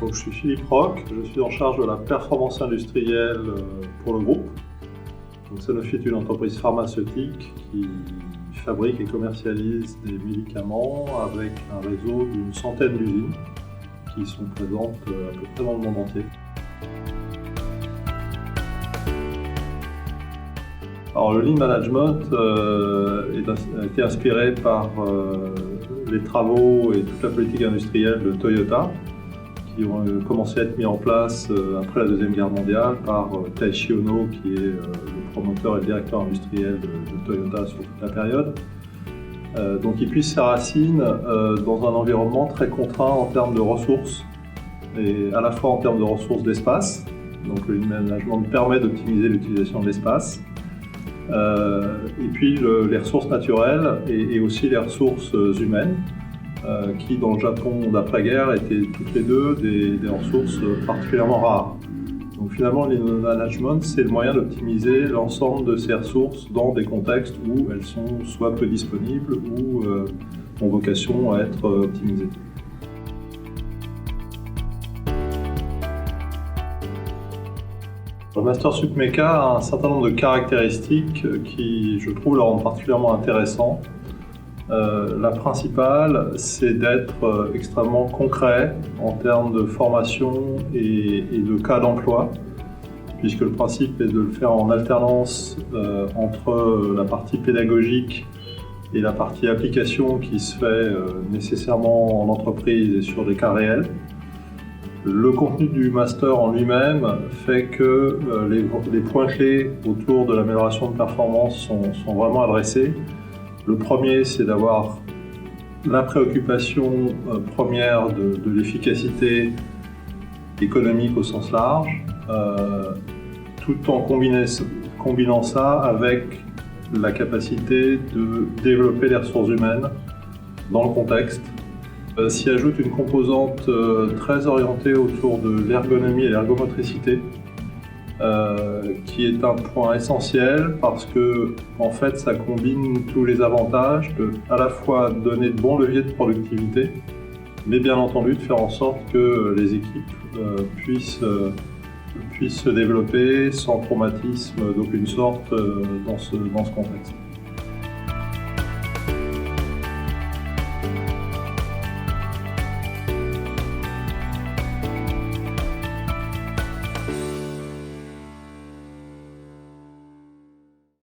Donc, je suis Philippe Roch, je suis en charge de la performance industrielle pour le groupe. Donc, Sanofi est une entreprise pharmaceutique qui fabrique et commercialise des médicaments avec un réseau d'une centaine d'usines qui sont présentes à peu près dans le monde entier. Alors, le Lean Management a été inspiré par les travaux et toute la politique industrielle de Toyota, qui ont commencé à être mis en place après la Deuxième Guerre mondiale par Taiichi Ohno, qui est le promoteur et le directeur industriel de Toyota sur toute la période. Donc il puise ses racines dans un environnement très contraint en termes de ressources, et à la fois en termes de ressources d'espace. Donc le Lean Management permet d'optimiser l'utilisation de l'espace, et puis les ressources naturelles et aussi les ressources humaines, qui dans le Japon d'après-guerre étaient toutes les deux des ressources particulièrement rares. Donc finalement, le Lean Management, c'est le moyen d'optimiser l'ensemble de ces ressources dans des contextes où elles sont soit peu disponibles ou ont vocation à être optimisées. Le Master Sup Mecha a un certain nombre de caractéristiques qui, je trouve, le rendent particulièrement intéressant. La principale, c'est d'être extrêmement concret en termes de formation et de cas d'emploi, puisque le principe est de le faire en alternance entre la partie pédagogique et la partie application qui se fait nécessairement en entreprise et sur des cas réels. Le contenu du master en lui-même fait que les points clés autour de l'amélioration de performance sont vraiment adressés. Le premier, c'est d'avoir la préoccupation première de l'efficacité économique au sens large, tout en combinant ça avec la capacité de développer les ressources humaines dans le contexte. S'y ajoute une composante très orientée autour de l'ergonomie et l'ergomotricité, qui est un point essentiel parce que en fait ça combine tous les avantages de à la fois donner de bons leviers de productivité, mais bien entendu de faire en sorte que les équipes puissent se développer sans traumatisme d'aucune sorte dans ce contexte.